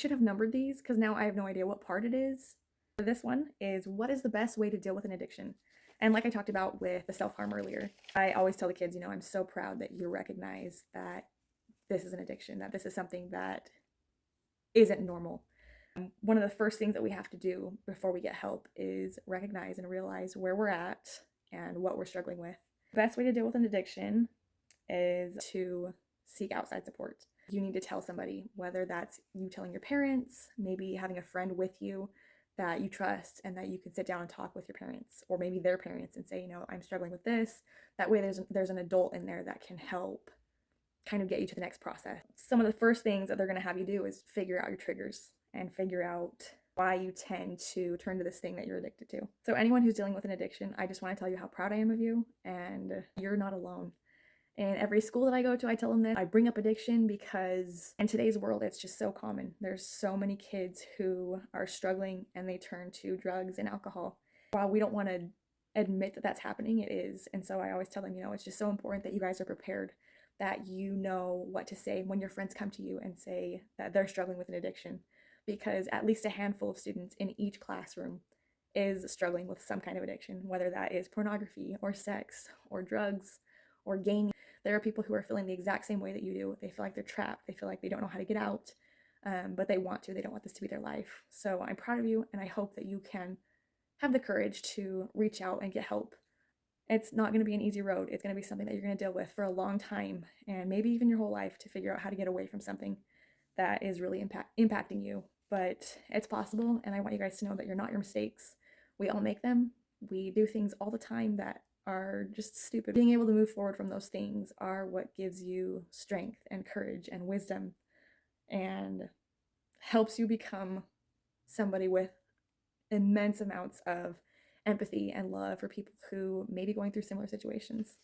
should have numbered these because now I have no idea what part it is. This one is, what is the best way to deal with an addiction? And like I talked about with the self-harm earlier, I always tell the kids, I'm so proud that you recognize that this is an addiction, that this is something that isn't normal. One of the first things that we have to do before we get help is recognize and realize where we're at and what we're struggling with. The best way to deal with an addiction is to seek outside support. You need to tell somebody, whether that's you telling your parents, maybe having a friend with you that you trust and that you can sit down and talk with your parents, or maybe their parents, and say, I'm struggling with this. That way there's an adult in there that can help kind of get you to the next process. Some of the first things that they're going to have you do is figure out your triggers and figure out why you tend to turn to this thing that you're addicted to. So anyone who's dealing with an addiction, I just want to tell you how proud I am of you, and you're not alone. And every school that I go to, I tell them that I bring up addiction because in today's world, it's just so common. There's so many kids who are struggling and they turn to drugs and alcohol. While we don't want to admit that that's happening, it is. And so I always tell them, it's just so important that you guys are prepared, that you know what to say when your friends come to you and say that they're struggling with an addiction, because at least a handful of students in each classroom is struggling with some kind of addiction, whether that is pornography or sex or drugs or gaming. There are people who are feeling the exact same way that you do. They feel like they're trapped. They feel like they don't know how to get out, but they want to. They don't want this to be their life. So I'm proud of you, and I hope that you can have the courage to reach out and get help. It's not going to be an easy road. It's going to be something that you're going to deal with for a long time, and maybe even your whole life, to figure out how to get away from something that is really impacting you. But it's possible, and I want you guys to know that you're not your mistakes. We all make them. We do things all the time that are just stupid. Being able to move forward from those things are what gives you strength and courage and wisdom, and helps you become somebody with immense amounts of empathy and love for people who may be going through similar situations.